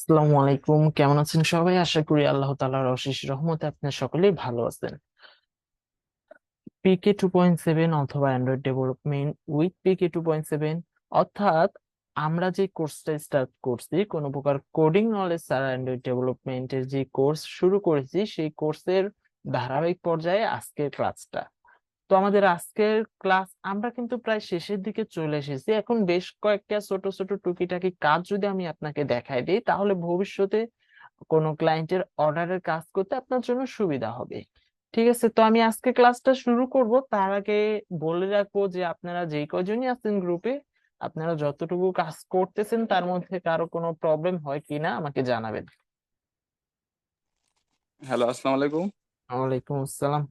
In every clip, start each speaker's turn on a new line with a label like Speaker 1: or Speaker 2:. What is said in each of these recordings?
Speaker 1: আসসালামু আলাইকুম, কেমন আছেন সবাই? আশা করি আল্লাহ তাআলার অশেষ রহমতে আপনার সকলেই ভালো আছেন। PK 2.7 অথবা অ্যান্ড্রয়েড ডেভেলপমেন্ট উইথ PK 2.7, অর্থাৎ আমরা যে কোর্সটা স্টার্ট করছি, কোনো প্রকার কোডিং নলেজ ছাড়া অ্যান্ড্রয়েড ডেভেলপমেন্টের যে কোর্স শুরু করেছি, সেই কোর্সের ধারাবাহিক পর্যায়ে আজকের ক্লাসটা। তো আমাদের আজকের ক্লাস আমরা কিন্তু প্রায় শেষের দিকে চলে এসেছি। এখন বেশ কয়েকটা ছোট ছোট টুকিটাকি কাজ যদি আমি আপনাকে দেখাই দিই, তাহলে ভবিষ্যতে কোনো ক্লায়েন্টের অর্ডারের কাজ করতে আপনার জন্য সুবিধা হবে। ঠিক আছে, তো আমি আজকে ক্লাসটা শুরু করব। তার আগে বলে রাখবো যে আপনারা যেই কয়জনই আছেন গ্রুপে, আপনারা যতটুকু কাজ করতেছেন তার মধ্যে কারো কোনো প্রবলেম হয় কিনা আমাকে জানাবেন।
Speaker 2: হ্যালো, আসসালামু আলাইকুম।
Speaker 1: ওয়ালাইকুম আসসালাম।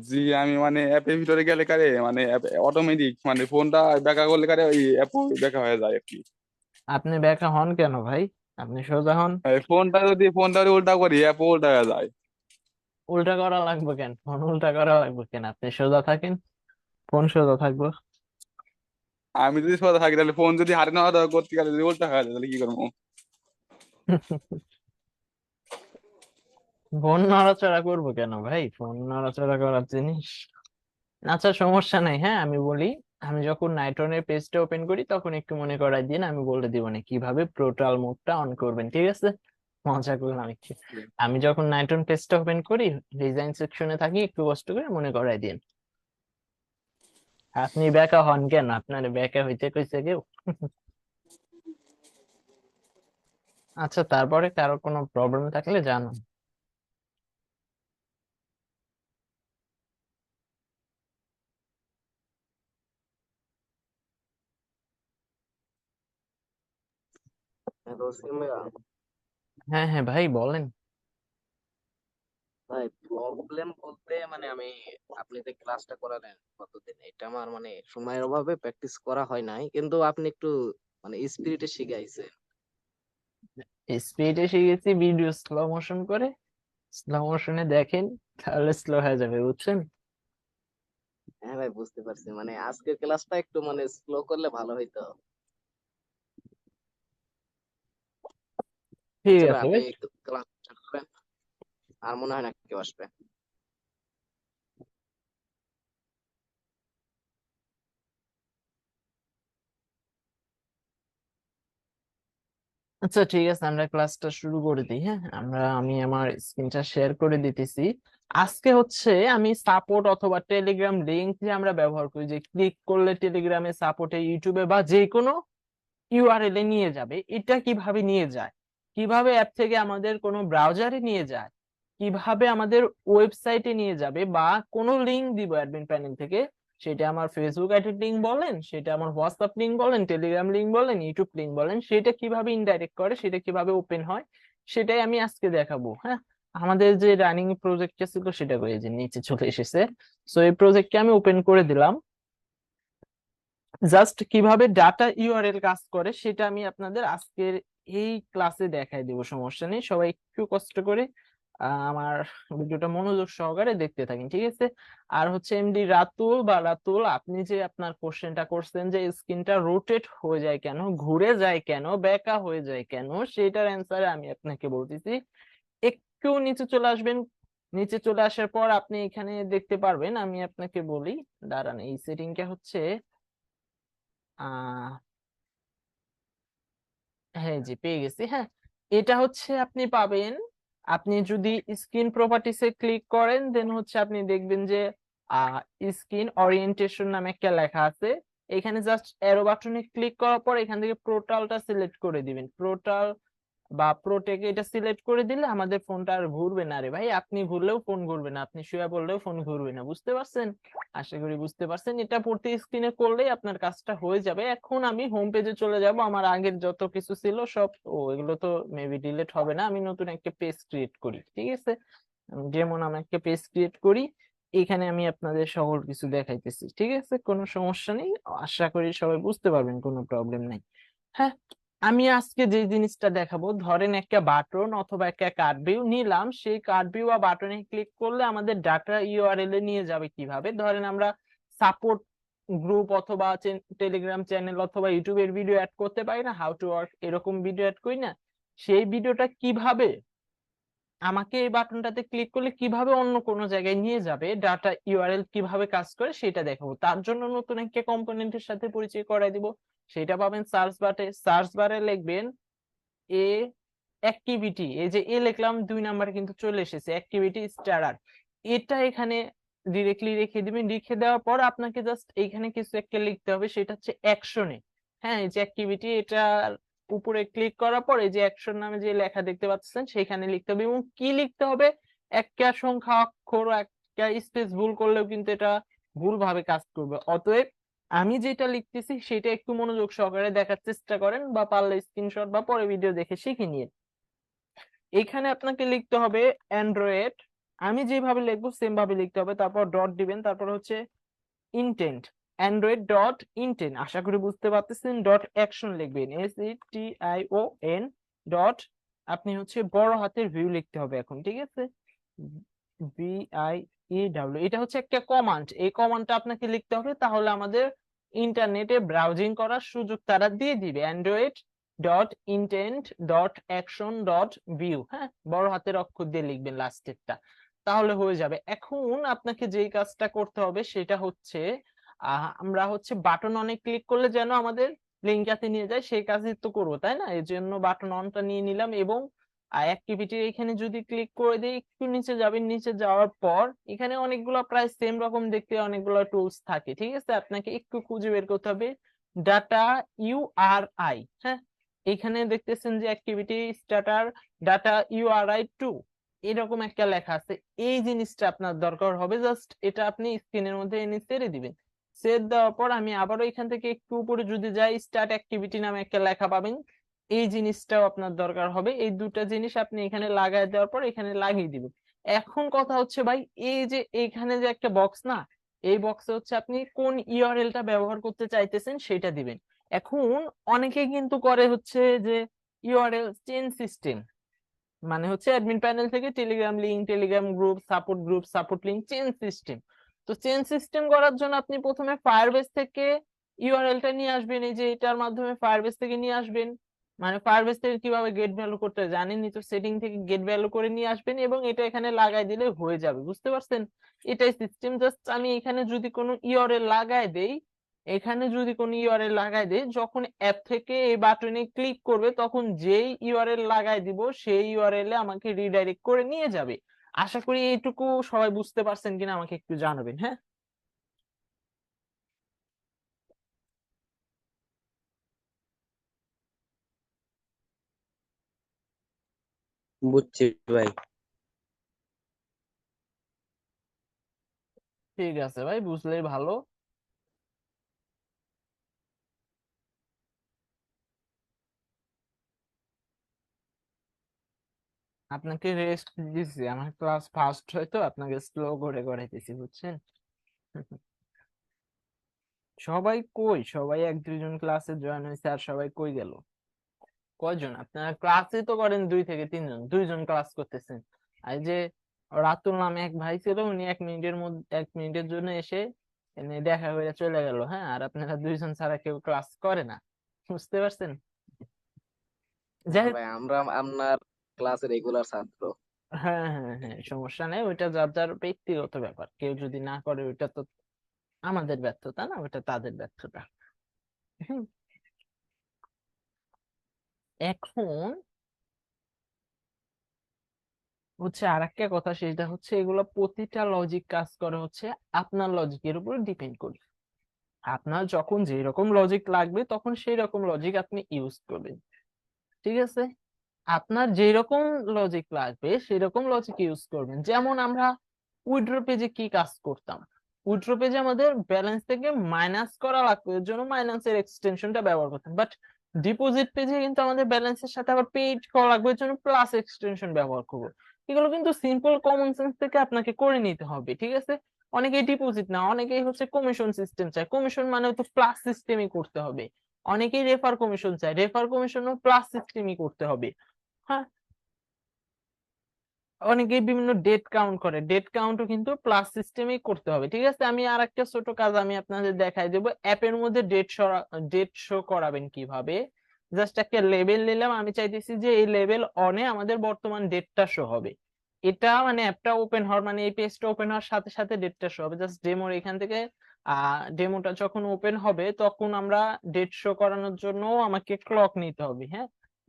Speaker 2: জি, আমি মানে অ্যাপের ভিতরে গেলে কারে মানে অ্যাপ অটোমেটিক মানে ফোনটা ব্যাকা করলে কারে ওই অ্যাপ ব্যাকা হয়ে যায় আর কি।
Speaker 1: আপনি ব্যাকা হন কেন ভাই? আপনি সোজা হন।
Speaker 2: এই ফোনটা যদি উল্টা করি অ্যাপ উল্টা হয়ে যায়।
Speaker 1: উল্টা করা লাগবে কেন? ফোন উল্টা করা লাগবে কেন? আপনি সোজা থাকেন, ফোন সোজা থাকবো।
Speaker 2: আমি যদি সোজা থাকি তাহলে ফোন যদি হাতে নেওয়া দাওয়া করতে গেলে যদি উল্টা হয়ে যায় তাহলে কি করবো?
Speaker 1: ফোন নড়াচড়া করবো কেন ভাই? ফোন নড়াচড়া করার জিনিস? আচ্ছা, সমস্যা নাই। হ্যাঁ, আমি বলি। আমি যখন নাইট্রনের পেজটা ওপেন করি তখন একটু মনে করাই দিন, আমি বলে দিব না কিভাবে পোর্টাল মোডটা অন করবেন, ঠিক আছে? মজা করলাম একটু। আমি যখন নাইট্রন পেজটা ওপেন করি, ডিজাইন সেকশনে থাকি, একটু কষ্ট করে মনে করাই দিন। আপনি বেকা হন কেন? আপনার বেকা হইতে কইছে কেউ? আচ্ছা, তারপরে কারো কোনো প্রবলেম থাকলে জানো।
Speaker 3: হ্যালো সিমিয়া।
Speaker 1: হ্যাঁ হ্যাঁ ভাই, বলেন।
Speaker 3: ভাই, প্রবলেম বলতে মানে আমি আপনি যে ক্লাসটা করালেন কতদিন, এটা আমার মানে সময়ের অভাবে প্র্যাকটিস করা হয় নাই, কিন্তু আপনি একটু মানে স্পিরিটে শিখাইছেন।
Speaker 1: স্পিডে শিখেছি, ভিডিও স্লো মোশন করে। স্লো মোশনে দেখেন, তাহলে স্লো হয়ে যাবে, বুঝছেন?
Speaker 3: হ্যাঁ ভাই, বুঝতে পারছি। মানে আজকের ক্লাসটা একটু মানে স্লো করলে ভালো হইতো।
Speaker 1: ঠিক
Speaker 3: আচ্ছা ভাই,
Speaker 1: আছে
Speaker 3: আপনি
Speaker 1: ভাই।
Speaker 3: একটু ক্লাস করেন, আর মনে হয় না কেউ আসবে।
Speaker 1: আচ্ছা ঠিক আছে, আমরা ক্লাসটা শুরু করে দিই। হ্যাঁ, আমি আমার স্ক্রিনটা শেয়ার করে দিতেছি। আজকে হচ্ছে আমি সাপোর্ট অথবা টেলিগ্রাম লিংক যে আমরা ব্যবহার করি, যে ক্লিক করলে টেলিগ্রামে, সাপোর্টে, ইউটিউবে বা যে কোনো ইউআরএল এ নিয়ে যাবে, এটা কিভাবে নিয়ে যায়, কিভাবে অ্যাপ থেকে আমাদের কোনো ব্রাউজারে নিয়ে যায়, কিভাবে আমাদের ওয়েবসাইটে নিয়ে যাবে, বা কোনো লিংক দিব অ্যাডমিন প্যানেল থেকে, সেটা আমার ফেসবুক আইডির লিংক বলেন, সেটা আমার হোয়াটসঅ্যাপ লিংক বলেন, টেলিগ্রাম লিংক বলেন, ইউটিউব লিংক বলেন, সেটা কিভাবে ইনডাইরেক্ট করে, সেটা কিভাবে ওপেন হয়, সেটাই আমি আজকে দেখাবো। হ্যাঁ, আমাদের যে রানিং প্রজেক্টটা ছিল সেটা করে যে নিচে চলে এসেছে। সো এই প্রজেক্টকে আমি ওপেন করে দিলাম। জাস্ট কিভাবে ডাটা ইউআরএল কাজ করে সেটা আমি আপনাদের আজকের এই ক্লাসে দেখাই দেব, সমস্যা নেই। সবাই একটু কষ্ট করে আমার ভিডিওটা মনোযোগ সহকারে দেখতে থাকেন, ঠিক আছে? আর হচ্ছে এমডি রাতুল বা রাতুল, আপনি যে আপনার কোশ্চেনটা করছেন যে স্ক্রিনটা রোটেট হয়ে যায় কেন, ঘুরে যায় কেন, বেঁকা হয়ে যায় কেন, সেটার অ্যান্সারে আমি আপনাকে বলতেছি। একটু নিচে চলে আসবেন। নিচে চলে আসার পর আপনি এখানে দেখতে পারবেন, আমি আপনাকে বলি, দাঁড়ান, এই সেটিংটা হচ্ছে আহ হ্যাঁ জি, পেয়ে গেছি। হ্যাঁ, এটা হচ্ছে আপনি পাবেন, আপনি যদি স্ক্রিন প্রপার্টিসে ক্লিক করেন, দেন হচ্ছে আপনি দেখবেন যে স্ক্রিন ওরিয়েন্টেশন নামে একটা লেখা আছে। এখানে জাস্ট অ্যারো বাটনে ক্লিক করার পর এখান থেকে পোর্টালটা সিলেক্ট করে দিবেন। পোর্টাল বা প্রোটেকে এটা সিলেক্ট করে দিলে আমাদের ফোনটা আর ঘুরবে না রে ভাই। আপনি ঘুরলেও ফোন ঘুরবে না, আপনি শুয়ে পড়লেও ফোন ঘুরবে না, বুঝতে পারছেন? আশা করি বুঝতে পারছেন। এটা প্রতি স্ক্রিনে করলেই আপনার কাজটা হয়ে যাবে। এখন আমি হোম পেজে চলে যাব। আমার আগের যত কিছু ছিল সব, এগুলো তো মেবি ডিলিট হবে না, আমি নতুন একটা পেজ ক্রিয়েট করি, ঠিক আছে? যেমন আমি একটা পেজ ক্রিয়েট করি, এখানে আমি আপনাদের সকল কিছু দেখাইতেছি, ঠিক আছে? কোনো সমস্যা নেই, আশা করি সবাই বুঝতে পারবেন, কোনো প্রবলেম নাই। হ্যাঁ, আমি আজকে যে জিনিসটা দেখাবো, ধরেন একটা বাটন অথবা একটা কার্ড ভিউ নিলাম, সেই কার্ড ভিউ বা বাটনে ক্লিক করলে আমাদের ডাটা ইউআরএল এ নিয়ে যাবে কিভাবে? ধরেন আমরা সাপোর্ট গ্রুপ অথবা টেলিগ্রাম চ্যানেল অথবা ইউটিউবের ভিডিও অ্যাড করতে পারি না, হাউ টু ওয়ার্ক এরকম ভিডিও অ্যাড করি না, সেই ভিডিওটা কিভাবে আমাকে এই বাটনটাতে ক্লিক করলে কিভাবে অন্য কোনো জায়গায় নিয়ে যাবে, ডাটা ইউআরএল কিভাবে কাজ করে সেটা দেখাবো। তার জন্য নতুন একটা কম্পোনেন্টের সাথে পরিচয় করাই দিব। সেটা পাবেন সার্চ বারে লিখবেন এ অ্যাক্টিভিটি, এই যে এ লিখলাম 2 নাম্বার কিন্তু চলে এসেছে অ্যাক্টিভিটি স্টারার, এটা এখানে ডিরেক্টলি রেখে দিবেন। লিখে দেওয়ার পর আপনাকে জাস্ট এইখানে কিছু একটা লিখতে হবে, সেটা হচ্ছে অ্যাকশনে। হ্যাঁ, এই যে অ্যাক্টিভিটি, এটার উপরে ক্লিক করার পর এই যে অ্যাকশন নামে যে লেখা দেখতে পাচ্ছেন সেখানে লিখতে হবে। এবং কি লিখতে হবে, একটা সংখ্যা অক্ষর একটা স্পেস ভুল করলেও কিন্তু এটা ভুল ভাবে কাজ করবে। অতএব আমি যেটা লিখতেছি সেটা একটু মনোযোগ সহকারে দেখার চেষ্টা করেন, বা পারলে স্ক্রিনশট বা পরে ভিডিও দেখে শিখে নিন। এখানে আপনাকে লিখতে হবে অ্যান্ড্রয়েড, আমি যেভাবে লিখবো সেম ভাবে লিখতে হবে, তারপর ডট দিবেন, তারপর হচ্ছে ইন্টেন্ট, অ্যান্ড্রয়েড ডট ইন্টেন্ট, আশা করি বুঝতে পারতেছেন। ডট অ্যাকশন লিখবেন, SETION ডট, আপনি হচ্ছে বড় হাতের ভিউ লিখতে হবে এখন, ঠিক আছে, VIEW, এটা হচ্ছে একটা কমান্ড, এই কমান্ডটা আপনাকে লিখতে হবে, তাহলে আমাদের ইন্টারনেটে ব্রাউজিং করার সুযোগ তারা দিয়ে দিবে। Android dot intent dot action dot view, হ্যাঁ, বড় হাতের অক্ষর দিয়ে লিখবেন লাস্টেরটা, তাহলে হয়ে যাবে। এখন আপনাকে যেই কাজটা করতে হবে সেটা হচ্ছে আমরা হচ্ছে বাটন অনে ক্লিক করলে যেন আমাদের লিঙ্কটাতে নিয়ে যায়, সেই কাজই তো করবো, তাই না? এই জন্য বাটন অনটা নিয়ে নিলাম এবং অ্যাক্টিভিটির এখানে যদি ক্লিক করে দিই, একটু নিচে যাবেন, নিচে যাওয়ার পর এখানে অনেকগুলো প্রায় সেম রকম দেখতে অনেকগুলো টুলস থাকে, ঠিক আছে, আপনাকে একটু খুঁজে বের করতে হবে ডাটা ইউআরআই। হ্যাঁ, এখানে দেখতেছেন যে অ্যাক্টিভিটি স্টার্টার ডাটা ইউআরআই 2 এরকম একটা লেখা আছে, এই জিনিসটা আপনার দরকার হবে। জাস্ট এটা আপনি স্ক্রিনের মধ্যে এনে ছেড়ে দিবেন। সেভ দেওয়ার পর আমি আবারও এখান থেকে একটু উপরে যদি যাই, স্টার্ট অ্যাক্টিভিটি নামে একটা লেখা পাবেন, এই জিনিসটাও আপনার দরকার হবে। এই দুটা জিনিস আপনি এখানে লাগাই দেওয়ার পর এখানে লাগিয়ে দিবেন। এখন কথা হচ্ছে ভাই, এই যে এখানে যে একটা বক্স না, এই বক্সে হচ্ছে আপনি কোন ইউআরএলটা ব্যবহার করতে চাইতেছেন সেটা দিবেন। এখন অনেকে কিন্তু করে হচ্ছে যে ইউআরএল চেঞ্জ সিস্টেম, মানে হচ্ছে অ্যাডমিন প্যানেল থেকে Telegram link, Telegram group support link change system. তো চেঞ্জ সিস্টেম করার জন্য আপনি প্রথমে ফায়ারবেস থেকে ইউআরএলটা নিয়ে আসবেন, এই যে এটার মাধ্যমে ফায়ারবেস থেকে নিয়ে আসবেন, মানে ফায়ারবেস থেকে কিভাবে গেট ভ্যালু করতে হয় জানেনই তো, সেটিং থেকে গেট ভ্যালু করে নিয়ে আসবেন এবং এটা এখানে লাগাই দিলে হয়ে যাবে, বুঝতে পারছেন? এটাই সিস্টেম। জাস্ট আমি এখানে যদি কোনো ইউআরএল লাগাই দেই, এখানে যদি কোনো ইউআরএল লাগাই দেই, যখন অ্যাপ থেকে এই বাটনে ক্লিক করবে তখন যেই ইউআরএল লাগাই দিব সেই ইউআরএল এ আমাকে রিডাইরেক্ট করে নিয়ে যাবে। আশা করি এইটুকু সবাই বুঝতে পারছেন কিনা আমাকে একটু জানাবেন। হ্যাঁ,
Speaker 3: বুঝছি ভাই।
Speaker 1: ঠিক আছে ভাই, বুঝলেই ভালো। আপনাকে রেস্ট দিছি, আমার ক্লাস ফার্স্ট হয়তো আপনাকে স্লো করে করাইতেছি, বুঝছেন? সবাই কই, সবাই 1-2 জন ক্লাসে জয়েন হয়েছে, আর সবাই কই গেল? কয়জন আপনারা ক্লাসে তো করেন? 2 থেকে 3 জন, 2 জন ক্লাস করতেছেন। আর এই যে রাতুল নামে এক ভাই ছিল, উনি 1 মিনিটের মধ্যে 1 মিনিটের জন্য এসে এনে দেখা করে চলে গেল। হ্যাঁ, আর আপনারা 2 জন ছাড়া কেউ ক্লাস করে না, বুঝতে পারছেন? যাই
Speaker 3: হ্যাঁ
Speaker 1: হোক,
Speaker 3: ভাই, আমরা আপনার ক্লাসের রেগুলার ছাত্র।
Speaker 1: হ্যাঁ হ্যাঁ হ্যাঁ, সমস্যা নেই, ওইটা যার যার ব্যক্তিগত ব্যাপার, কেউ যদি না করে ওইটা তো আমাদের ব্যর্থতা না, ওটা তাদের ব্যর্থতা। হুম, এখন হচ্ছে আর একটা কথা, সেটা হচ্ছে এগুলো প্রতিটা লজিক কাজ করে হচ্ছে আপনার লজিকের উপর ডিপেন্ড করে। আপনার যখন যেরকম লজিক লাগবে তখন সেই রকম লজিক আপনি ইউজ করবেন, ঠিক আছে? আপনার যেরকম লজিক লাগবে সেরকম লজিক ইউজ করবেন। যেমন আমরা উইথড্র পেজে কি কাজ করতাম, উইথড্র পেজে আমাদের ব্যালেন্স থেকে মাইনাস করা লাগতো, এর জন্য মাইনাসের এক্সটেনশনটা ব্যবহার করতাম। বাট ডিপোজিট পেজে কিন্তু আমাদের ব্যালেন্সের সাথে আবার পেইড করা লাগবে, এর জন্য প্লাস এক্সটেনশন ব্যবহার করবো। এগুলো কিন্তু সিম্পল কমন সেন্স থেকে আপনাকে করে নিতে হবে, ঠিক আছে? অনেকেই ডিপোজিট না, অনেকেই হচ্ছে কমিশন সিস্টেম চায়, কমিশন মানে তো প্লাস সিস্টেমই করতে হবে। অনেকেই রেফার কমিশন চায়, রেফার কমিশনও প্লাস সিস্টেমই করতে হবে। হ্যাঁ, অনেকেই বিভিন্ন ডেট কাউন্ট করে, ডেট কাউন্টও কিন্তু প্লাস সিস্টেমেই করতে হবে। ঠিক আছে, আমি আর একটা ছোট কাজ আমি আপনাদের দেখাই দেবো। অ্যাপের মধ্যে ডেট শো করাবেন কিভাবে। জাস্ট একটা লেবেল নিলাম, আমি চাইতেছি যে এই লেবেল অনে আমাদের বর্তমান ডেটটা শো হবে। এটা মানে অ্যাপটা ওপেন হওয়ার মানে এই পেজটা ওপেন হওয়ার সাথে সাথে ডেটটা শো হবে। জাস্ট ডেমোর এখান থেকে ডেমোটা যখন ওপেন হবে তখন আমরা ডেট শো করানোর জন্য আমাকে ক্লক নিতে হবে। হ্যাঁ,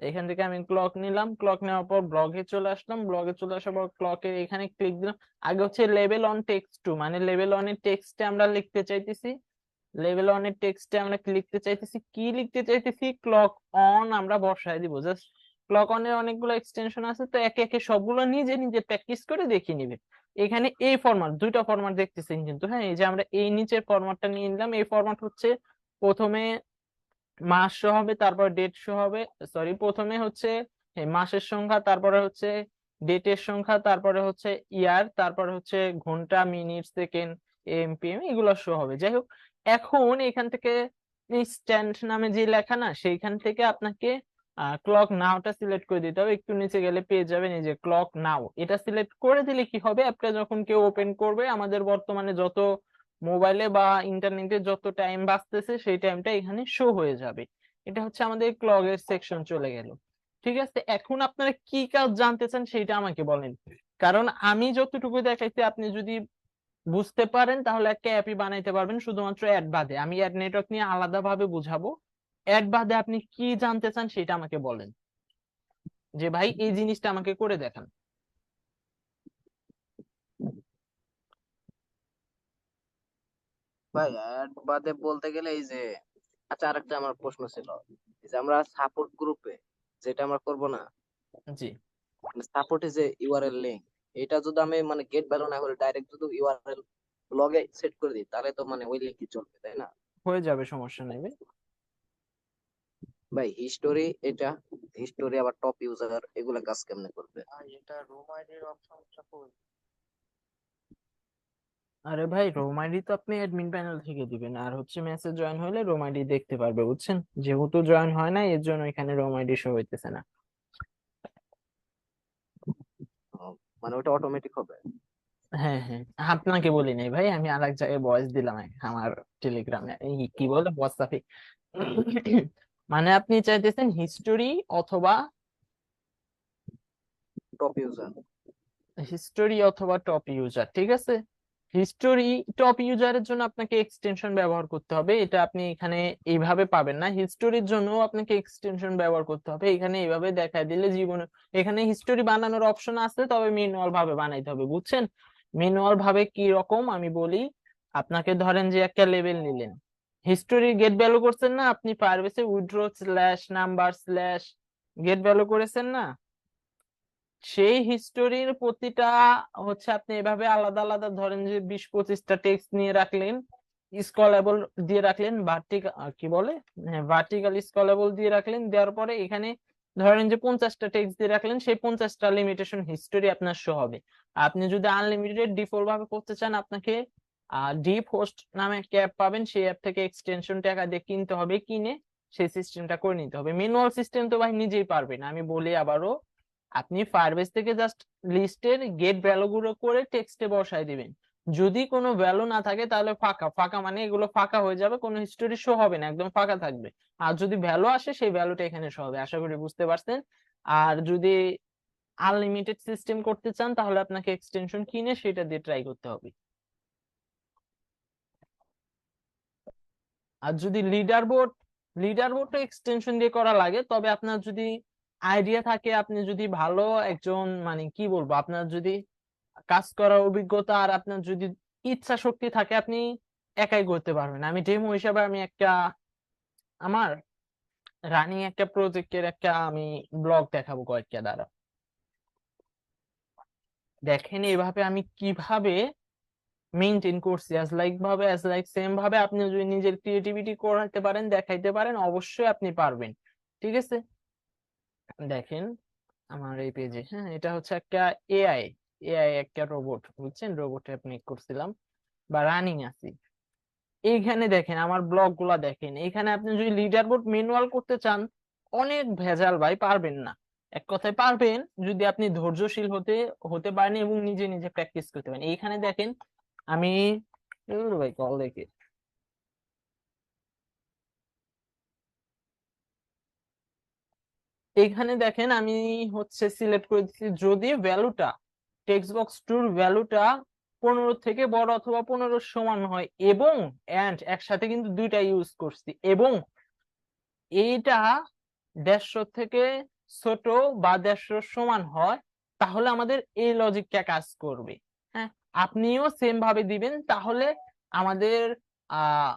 Speaker 1: এখান থেকে আমি ক্লক নিলাম, ক্লক নেওয়ার পর ব্লগে চলে আসলাম, ব্লগে চলে আসার পর ক্লকের এখানে ক্লিক দিলাম। আগে হচ্ছে লেভেল অন টেক্সট টু, মানে লেভেল অন এর টেক্সটে আমরা লিখতে চাইতেছি, লেভেল অন এর টেক্সটে আমরা লিখতে চাইতেছি কি লিখতে চাইতেছি, ক্লক অন আমরা বসায় দিব। জাস্ট ক্লক অন এর অনেকগুলো এক্সটেনশন আছে, তো একে একে সবগুলো নিজে নিজে প্র্যাকটিস করে দেখিয়ে নিবে। এখানে এই ফরম্যাট, দুইটা ফরম্যাট দেখতেছেন কিন্তু, হ্যাঁ এই যে আমরা এই নিচের ফরম্যাটটা নিয়ে নিলাম। এই ফরম্যাট হচ্ছে প্রথমে মাস শো হবে, তারপর ডেট শো হবে। সরি, প্রথমে হচ্ছে মাসের সংখ্যা, তারপরে হচ্ছে ডেটের সংখ্যা, তারপরে হচ্ছে ইয়ার, তারপরে হচ্ছে ঘন্টা, মিনিট, সেকেন্ড, এমপিএম, এগুলো শো হবে। যাই হোক, এখন এখান থেকে ইনস্ট্যান্ট নামে যে লেখা না, সেইখান থেকে আপনাকে ক্লক নাওটা সিলেক্ট করে দিতে হবে। একটু নিচে গেলে পেয়ে যাবেন এই যে ক্লক নাও, এটা সিলেক্ট করে দিলে কি হবে, অ্যাপটা যখন কেউ ওপেন করবে আমাদের বর্তমানে যত মোবাইলে বা ইন্টারনেটে যত টাইম বাঁচতেছে সেই টাইমটা এখানে শো হয়ে যাবে। এটা হচ্ছে আমাদের ক্লকের সেকশন চলে গেল। ঠিক আছে, এখন আপনারা কি কাজ জানতে চান সেটা আমাকে বলেন, কারণ আমি যতটুকু দেখাইছি আপনি যদি বুঝতে পারেন তাহলে একটা অ্যাপই বানাইতে পারবেন, শুধুমাত্র অ্যাড বাদে। আমি অ্যাড নেটওয়ার্ক নিয়ে আলাদাভাবে বুঝাবো। অ্যাড বাদে আপনি কি জানতে চান সেটা আমাকে বলেন, যে ভাই এই জিনিসটা আমাকে করে দেখান।
Speaker 3: ভাই অ্যাড বাদে বলতে গেলে এই যে, আচ্ছা আরেকটা আমার প্রশ্ন ছিল, এই যে আমরা সাপোর্ট গ্রুপে যেটা আমরা করব না,
Speaker 1: জি,
Speaker 3: মানে সাপোর্টে যে ইউআরএল লিংক, এটা যদি আমি মানে গেট ভ্যালু না করে ডাইরেক্ট যদি ইউআরএল ব্লগে সেট করে দিই, তাহলে তো মানে ওই লিংকই চলবে, তাই না?
Speaker 1: হয়ে যাবে, সমস্যা নেই ভাই।
Speaker 3: ভাই হিস্টোরি, এটা হিস্টোরি আবার টপ ইউজার, এগুলা কাজ কেমনে করবে?
Speaker 1: আরে ভাই, রোম আইডি তো আপনি অ্যাডমিন প্যানেল থেকে দিবেন, আর হচ্ছে মেসেজ জয়েন হলে রোম আইডি দেখতে পারবে, বুঝছেন? যেহেতু জয়েন হয় না এর জন্য এখানে রোম আইডি শো হইতেছে না।
Speaker 3: ও, মানে ওটা অটোমেটিক হবে?
Speaker 1: হ্যাঁ হ্যাঁ, আপনাকে বলি নাই ভাই, আমি আরেক জায়গায় ভয়েস দিলাম আমার টেলিগ্রামে, এই কি বলে হোয়াটসঅ্যাপে। মানে আপনি চাইতেছেন হিস্টোরি অথবা
Speaker 3: টপ ইউজার।
Speaker 1: টপ ইউজার, ঠিক আছে। হিস্টোরি টপ ইউজারের জন্য আপনাকে এক্সটেনশন ব্যবহার করতে হবে, এটা আপনি এখানে এইভাবে পাবেন না। হিস্টোরির জন্য আপনাকে এক্সটেনশন ব্যবহার করতে হবে, এখানে এইভাবে দেখায় দিলে জীবনে এখানে হিস্টোরি বানানোর অপশন আছে, তবে ম্যানুয়াল ভাবে বানাইতে হবে, বুঝছেন? ম্যানুয়াল ভাবে কি রকম আমি বলি আপনাকে। ধরেন যে একটা লেভেল নিলেন, হিস্টোরি গেট ভ্যালু করছেন না আপনি, ফায়ারবেসে withdraw slash number slash get value করেছেন না, সেই হিস্টোরির প্রতিটা হচ্ছে আপনি এভাবে আলাদা আলাদা ধরেন যে 20-25টা টেক্সট নিয়ে রাখলেন, স্কলেবল দিয়ে রাখলেন, ভার্টিকাল কি বলে, হ্যাঁ ভার্টিকাল স্কলেবল দিয়ে রাখলেন, দেওয়ার পরে এখানে ধরেন যে 50টা টেক্সট দিয়ে রাখলেন, সেই 50টা লিমিটেশন হিস্টোরি আপনার শো হবে। আপনি যদি আনলিমিটেড ডিফল্ট ভাবে করতে চান আপনাকে ডিপ হোস্ট নামে একটা অ্যাপ পাবেন, সেই অ্যাপ থেকে এক্সটেনশন টাকা দিয়ে কিনতে হবে, কিনে সেই সিস্টেমটা করে নিতে হবে। ম্যানুয়াল সিস্টেম তো ভাই নিজেই পারবেন, আমি বলি আবারও, আপনি ফায়ারবেস থেকে জাস্ট লিস্টের গেট ভ্যালু গুলো করে টেক্সটে বসায় দিবেন। যদি কোনো ভ্যালু না থাকে তাহলে ফাঁকা, ফাঁকা মানে এগুলো ফাঁকা হয়ে যাবে, কোনো হিস্টোরি শো হবে না, একদম ফাঁকা থাকবে। আর যদি ভ্যালু আসে সেই ভ্যালুটা এখানে শো হবে। আশা করি বুঝতে পারছেন। আর যদি আনলিমিটেড সিস্টেম করতে চান তাহলে আপনাকে এক্সটেনশন কিনে সেটা দিয়ে ট্রাই করতে হবে। আর যদি লিডার বোর্ড এক্সটেনশন দিয়ে করা লাগে, তবে আপনার যদি আইডিয়া থাকে, আপনি যদি ভালো একজন মানে কি বলবো, আপনার যদি কাজ করার অভিজ্ঞতা আর আপনার যদি ইচ্ছা শক্তি থাকে, আপনি একাই করতে পারবেন। আমি ডেমো হিসাবে আমি একটা আমার রানিং একটা প্রজেক্টের একটা আমি ব্লগ দেখাবো কয়েকটা দ্বারা। দেখেন এইভাবে আমি কিভাবে মেইনটেইন করছি, অ্যাজ লাইক সেম ভাবে আপনি যদি নিজের ক্রিয়েটিভিটি করাতে পারেন, দেখাইতে পারেন, অবশ্যই আপনি পারবেন। ঠিক আছে, দেখেন আমার এই পেজে, হ্যাঁ এটা হচ্ছে একটা এআই এআই একটা রোবট, বুঝছেন? রোবটে আপনি করছিলাম বা রানিং আছি। এইখানে দেখেন আমার ব্লগ গুলা দেখেন, এখানে আপনি যদি লিডার বোর্ড ম্যানুয়াল করতে চান অনেক ভেজাল ভাই, পারবেন না। এক কথায় পারবেন যদি আপনি ধৈর্যশীল হতে পারেন এবং নিজে নিজে প্র্যাকটিস করতে পারেন। এইখানে দেখেন আমি ভাই কল দেখে এখানে দেখেন আমি হচ্ছে সিলেক্ট করে দিচ্ছি যদি ভ্যালুটা টেক্সট বক্স 2 এর ভ্যালুটা 15 থেকে বড় অথবা 15 সমান হয় এবং এন্ড একসাথে কিন্তু দুইটা ইউজ করছি এবং এইটা 150 থেকে ছোট বা 150 সমান হয়, তাহলে আমাদের এই লজিকটা কাজ করবে। হ্যাঁ, আপনিও সেম ভাবে দিবেন, তাহলে আমাদের আহ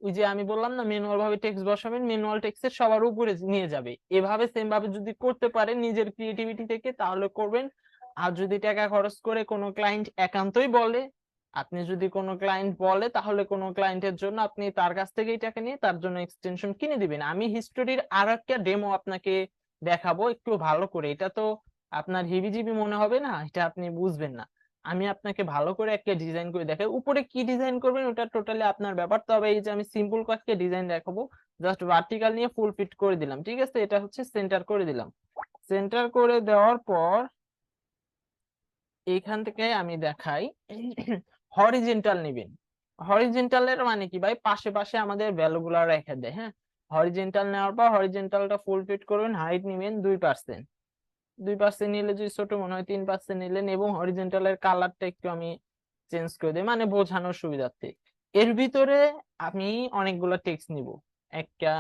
Speaker 1: ওই যে আমি বললাম না ম্যানুয়াল ভাবে টেক্সট বসাবেন, ম্যানুয়াল টেক্সটের সবার উপরে নিয়ে যাবে। এভাবে সেম ভাবে যদি করতে পারেন নিজের ক্রিয়েটিভিটি থেকে তাহলে করবেন। আর যদি টাকা খরচ করে কোনো ক্লায়েন্ট একান্তই বলে, আপনি যদি কোনো ক্লায়েন্ট বলে তাহলে কোনো ক্লায়েন্টের জন্য আপনি তার কাছ থেকেই টাকা নিয়ে তার জন্য এক্সটেনশন কিনে দিবেন। আমি হিস্টোরির আর একটা ডেমো আপনাকে দেখাবো একটু ভালো করে। এটা তো আপনার হিবিজিবি মনে হবে না, এটা আপনি বুঝবেন না। আমি আপনাকে ভালো করে একটা ডিজাইন করে দেখাই, উপরে কি ডিজাইন করবেন ওটা টোটালি আপনার ব্যাপার। তবে এই যে আমি সিম্পল কয়েকটা ডিজাইন দেখাবো, জাস্ট ভার্টিক্যাল নিয়ে ফুল ফিট করে দিলাম, ঠিক আছে। এটা হচ্ছে সেন্টার করে দিলাম। সেন্টার করে দেওয়ার পর এইখান থেকে আমি দেখাই হরিজেন্টাল নিবেন। হরিজেন্টালের মানে কি ভাই, পাশে পাশে আমাদের ভ্যালু গুলা রেখে দেয়। হ্যাঁ, হরিজেন্টাল নেওয়ার পর হরিজেন্টালটা ফুল ফিট করবেন, হাইট নিবেন 2%। 2% নিলে যদি ছোট মনে হয় 3% নিলেন এবং হরিজেন্টালের কালারটা একটু আমি চেঞ্জ করে দিই মানে বোঝানোর সুবিধার্থে। এর ভিতরে আমি অনেকগুলো টেক্সট নিব, একটা,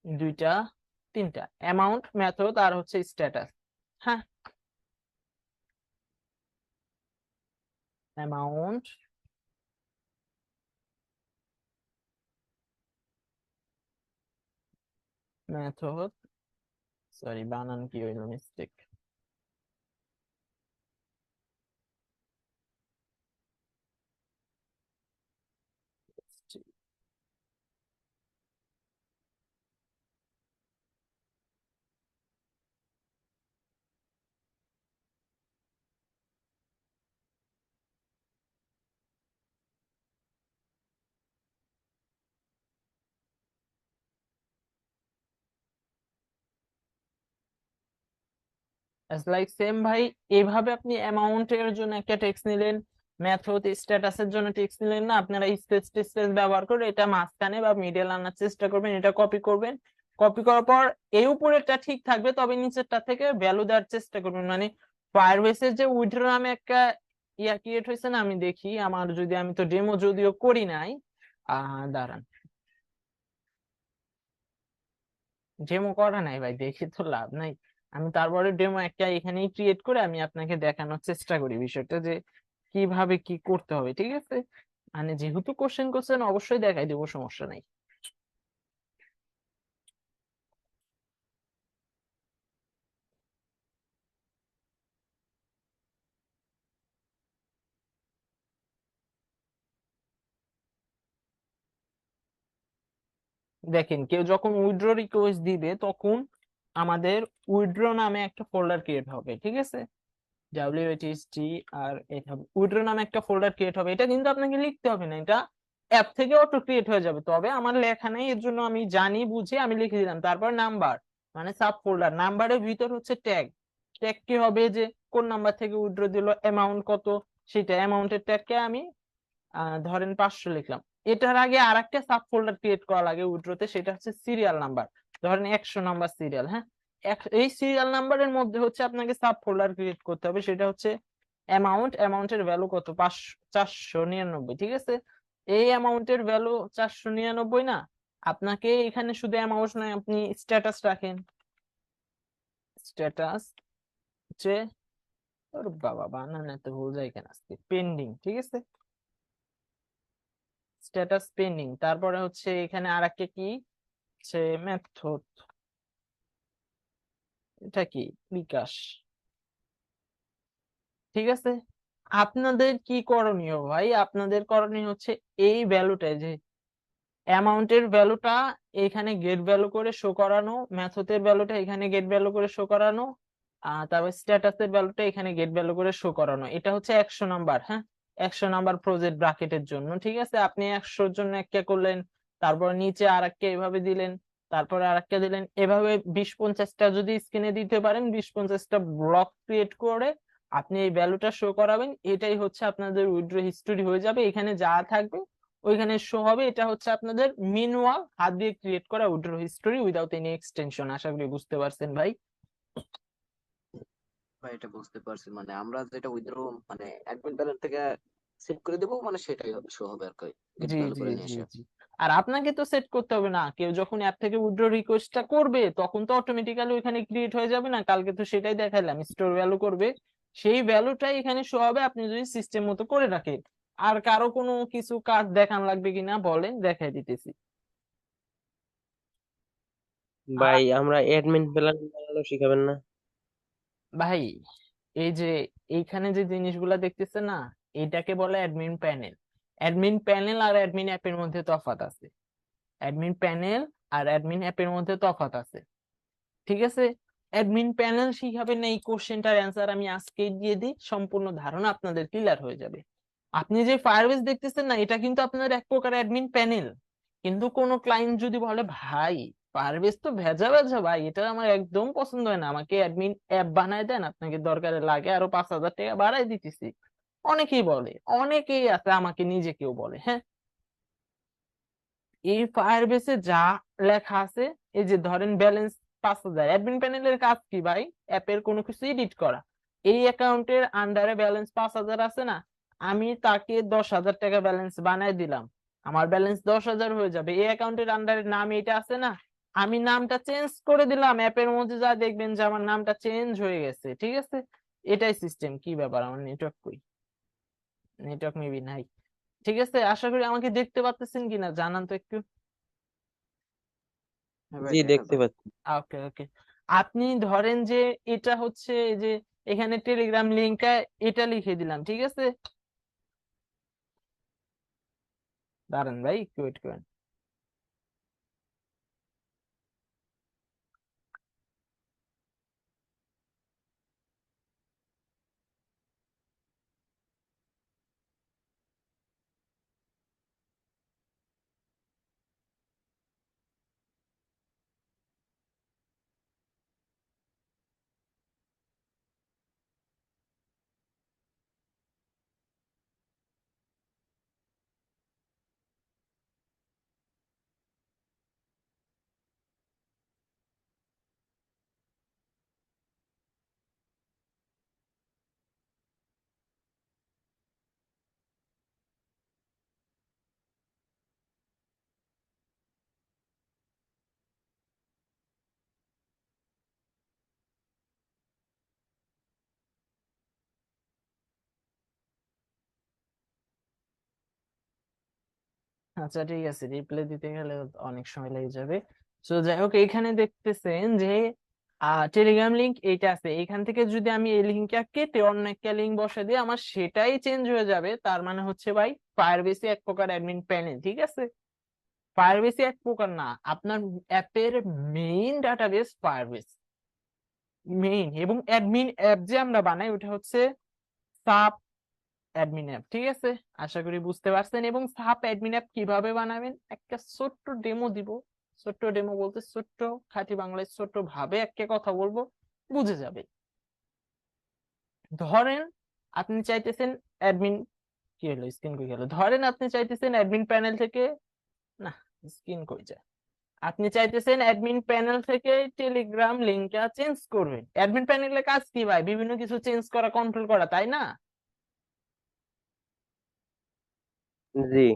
Speaker 1: দুইটা, তিনটা, অ্যামাউন্ট, মেথড আর হচ্ছে স্ট্যাটাস। হ্যাঁ, অ্যামাউন্ট, মেথড, সরি বানান কি হইল মিস্টেক, লাইক সেম ভাই। এইভাবে আপনি অ্যামাউন্টের জন্য একটা টেক্সট নিলেন, মেথড স্ট্যাটাসের জন্য টেক্সট নিলেন না, আপনারা স্পেস টেক্সট ব্যবহার করে এটা মাঝখানে বা মিডল আনার চেষ্টা করবেন। এটা কপি করবেন, কপি করার পর এই উপরেরটা ঠিক থাকবে তবে নিচেরটা থেকে ভ্যালু দেওয়ার চেষ্টা করবেন। মানে ফায়ারবেসের যে উইথড্র নামে একটা ইয়া ক্রিয়েট হয়েছে না, আমি দেখি আমার, যদি আমি তো ডেমো যদিও করি নাই, দাঁড়ান, ডেমো করা নাই ভাই, দেখে তো লাভ নাই। আমি তারপরে ডেমো একটা এখানেই ক্রিয়েট করে আমি আপনাকে দেখানোর চেষ্টা করি বিষয়টা যে কিভাবে কি করতে হবে, ঠিক আছে। মানে যেহেতু কোশ্চেন কোশ্চেন অবশ্যই দেখাই দেবো, সমস্যা নাই। দেখেন কেউ যখন উইথড্র রিকোয়েস্ট দিবে তখন আমাদের উইথড্র নামে একটা ফোল্ডার ক্রিয়েট হবে, ঠিক আছে। WHST আর এটা উইথড্র নামে একটা ফোল্ডার ক্রিয়েট হবে। এটা কিন্তু আপনাকে লিখতে হবে না, এটা অ্যাপ থেকে অটো ক্রিয়েট হয়ে যাবে। তবে আমার লেখা নেই, এর জন্য আমি জানি বুঝে আমি লিখে দিলাম। তারপর নাম্বার মানে সাব ফোল্ডার, নাম্বারের ভিতর হচ্ছে ট্যাগ। ট্যাগ কি হবে যে কোন নাম্বার থেকে উইথড্র দিল, অ্যামাউন্ট কত, সেটা অ্যামাউন্টের ট্যাগকে আমি ধরেন 500 লিখলাম। এটার আগে আর একটা সাব ফোল্ডার ক্রিয়েট করা লাগে উইথড্রতে, সেটা হচ্ছে সিরিয়াল নাম্বার, ধরেন 100 নাম্বার সিরিয়াল। হ্যাঁ, এই সিরিয়াল নাম্বারের মধ্যে হচ্ছে আপনাকে সাব ফোল্ডার ক্রিয়েট করতে হবে, সেটা হচ্ছে অ্যামাউন্ট, অ্যামাউন্টের ভ্যালু কত, 499, ঠিক আছে। এই অ্যামাউন্টের ভ্যালু 499 না, আপনাকে এখানে শুধু অ্যামাউন্ট নয়, আপনি স্ট্যাটাস রাখেন, স্ট্যাটাস হচ্ছে, ওর বাবা বানান এত ভুল যায় কেন আজকে, পেন্ডিং, ঠিক আছে, স্ট্যাটাস পেন্ডিং। তারপরে হচ্ছে এখানে আর একটা কি হচ্ছে মেথড, এটা কি বিকাশ, ঠিক আছে। আপনাদের কি করণীয় ভাই, আপনাদের করণীয় হচ্ছে এই ভ্যালুটা, যে অ্যামাউন্টের ভ্যালুটা এখানে গেট ভ্যালু করে শো করানো, মেথডের ভ্যালুটা এখানে গেট ভ্যালু করে শো করানো, তারপর স্ট্যাটাসের ভ্যালুটা এখানে গেট ভ্যালু করে শো করানো। এটা হচ্ছে 100 নাম্বার। হ্যাঁ, 100 নাম্বার প্রজেক্ট ব্র্যাকেটের জন্য, ঠিক আছে। আপনি 100 এর জন্য একটা করলেন, তারপর নিচে আর একটা এভাবে দিলেন, তারপরে আরেকটা দিলেন, এভাবে 20-50টা যদি স্ক্রিনে দিতে পারেন, 20-50টা ব্লক ক্রিয়েট করে আপনি এই ভ্যালুটা শো করাবেন, এটাই হচ্ছে আপনাদের উইথড্র হিস্টোরি হয়ে যাবে। এখানে যা থাকবে ওইখানে শো হবে। এটা হচ্ছে আপনাদের ম্যানুয়াল হাত দিয়ে ক্রিয়েট করা withdraw history without any extension. আশা করি বুঝতে পারছেন ভাই।
Speaker 3: ভাই এটা বুঝতে পারছি, মানে আমরা যেটা উইথড্র মানে অ্যাডমিন প্যানেল থেকে সেভ করে দেবো, মানে সেটাই শো হবে আর কি, গেট
Speaker 1: জি
Speaker 3: ভ্যালু
Speaker 1: জি
Speaker 3: করে নিয়ে
Speaker 1: জি
Speaker 3: এসে।
Speaker 1: জি। আর আপনাকে তো সেট করতে হবে না, কেউ যখন অ্যাপ থেকে উইথড্র রিকোয়েস্টটা করবে তখন তো অটোমেটিক্যালি ওইখানে ক্রিয়েট হয়ে যাবে না। কালকে তো সেটাই দেখালাম, স্টোর ভ্যালু করবে, সেই ভ্যালুটাই এখানে শো হবে আপনি যদি সিস্টেম মতো করে রাখেন। আর কারো কোনো কিছু কাজ দেখান লাগবে কিনা বলেন, দেখাই দিতেছি। আর
Speaker 4: ভাই আমরা অ্যাডমিন প্ল্যান বানানো শিখাবেন না?
Speaker 1: ভাই, এই যে এইখানে যে জিনিসগুলা দেখতেছেন না, এটাকে বলে অ্যাডমিন প্যানেল। অ্যাডমিন প্যানেল আর অ্যাডমিন অ্যাপের মধ্যে তফাৎ আছে। অ্যাডমিন প্যানেল আর অ্যাডমিন অ্যাপের মধ্যে তফাৎ আছে, ঠিক আছে? অ্যাডমিন প্যানেল শিখাবেন না, এই কোশ্চেনটার অ্যান্সার আমি আজকেই দিয়ে দিই, সম্পূর্ণ ধারণা আপনাদের ক্লিয়ার হয়ে যাবে। আপনি যে ফায়ারবেস দেখতেছেন না, এটা কিন্তু আপনার এক প্রকার অ্যাডমিন প্যানেল। কিন্তু কোন ক্লায়েন্ট যদি বলে ভাই ফায়ারবেস তো ভেজা ভেজা ভাই, এটা আমার একদম পছন্দ হয় না, আমাকে অ্যাডমিন অ্যাপ বানায় দেন, আপনাকে দরকারে লাগে আরো 5,000 টাকা বাড়াই দিতেছি, অনেকেই বলে, অনেকেই আছে, আমাকে নিজে কেউ বলে, হ্যাঁ। এই ফায়ারবেসে যা লেখা আছে, এই যে ধরেন ব্যালেন্স 5,000, অ্যাডমিন প্যানেলের কাজ কি ভাই? অ্যাপের কোনো কিছু এডিট করা। এই অ্যাকাউন্টের আন্ডারে ব্যালেন্স 5,000 আছে না, আমি তাকে 10,000 টাকা ব্যালেন্স বানাই দিলাম, আমার ব্যালেন্স 10,000 হয়ে যাবে। এই অ্যাকাউন্টের আন্ডারে নাম এটা আছে না, আমি নামটা চেঞ্জ করে দিলাম, অ্যাপের মধ্যে যা দেখবেন যে আমার নামটা চেঞ্জ হয়ে গেছে, ঠিক আছে? এটাই সিস্টেম। কি ব্যাপার, আমার নেটওয়ার্ক কই? নেটওয়ার্ক মেবি নাই। ঠিক আছে, আশা করি আমাকে দেখতে পাচ্ছেন কিনা জানান তো একটু।
Speaker 3: হ্যাঁ ভাই
Speaker 4: জি
Speaker 3: দেখা
Speaker 4: দেখতে
Speaker 3: যায়।
Speaker 4: পাচ্ছি।
Speaker 1: ওকে ওকে। আপনি ধরেন যে এটা হচ্ছে এই যে এখানে টেলিগ্রাম লিংকটা এটা লিখে দিলাম, ঠিক আছে? দাঁড়ান ভাই, একটু ওয়েট করেন। আচ্ছা ঠিক আছে, রিপ্লাই দিতে গেলে অনেক সময় লেগে যাবে। তো যাই হোক, এখানে দেখতেছেন যে টেলিগ্রাম লিংক এইটা আছে, এখান থেকে যদি আমি এই লিঙ্কটা কেটে অন্য একটা লিঙ্ক বসে দিই, আমার সেটাই চেঞ্জ হয়ে যাবে। তার মানে হচ্ছে ভাই ফায়ারবেসই এক প্রকার অ্যাডমিন প্যানেল, ঠিক আছে? ফায়ারবেসই এক প্রকার না, আপনার অ্যাপের মেইন ডাটাবেস ফায়ারবেস মেইন। এবং অ্যাডমিন অ্যাপ যে আমরা বানাই ওটা হচ্ছে সাব অ্যাডমিন অ্যাপ, ঠিক আছে? আশা করি বুঝতে পারছেন। এবং সাব অ্যাডমিন অ্যাপ কিভাবে বানাবেন একটা ছোট্ট ডেমো দিব। ছোট্ট ডেমো বলতে ছোট্ট খাঁটি বাংলায় ছোট্ট ভাবে একটা কথা বলবো, বুঝে যাবে। ধরেন আপনি চাইতেছেন অ্যাডমিন, কি হলো স্ক্রিন কই গেল? ধরেন আপনি চাইতেছেন অ্যাডমিন প্যানেল থেকে, না স্ক্রিন কই যায়, আপনি চাইতেছেন অ্যাডমিন প্যানেল থেকে টেলিগ্রাম লিংকটা চেঞ্জ করবেন। অ্যাডমিন প্যানেলের কাজ কি ভাই? বিভিন্ন কিছু চেঞ্জ করা, কন্ট্রোল করা, তাই না?
Speaker 4: জি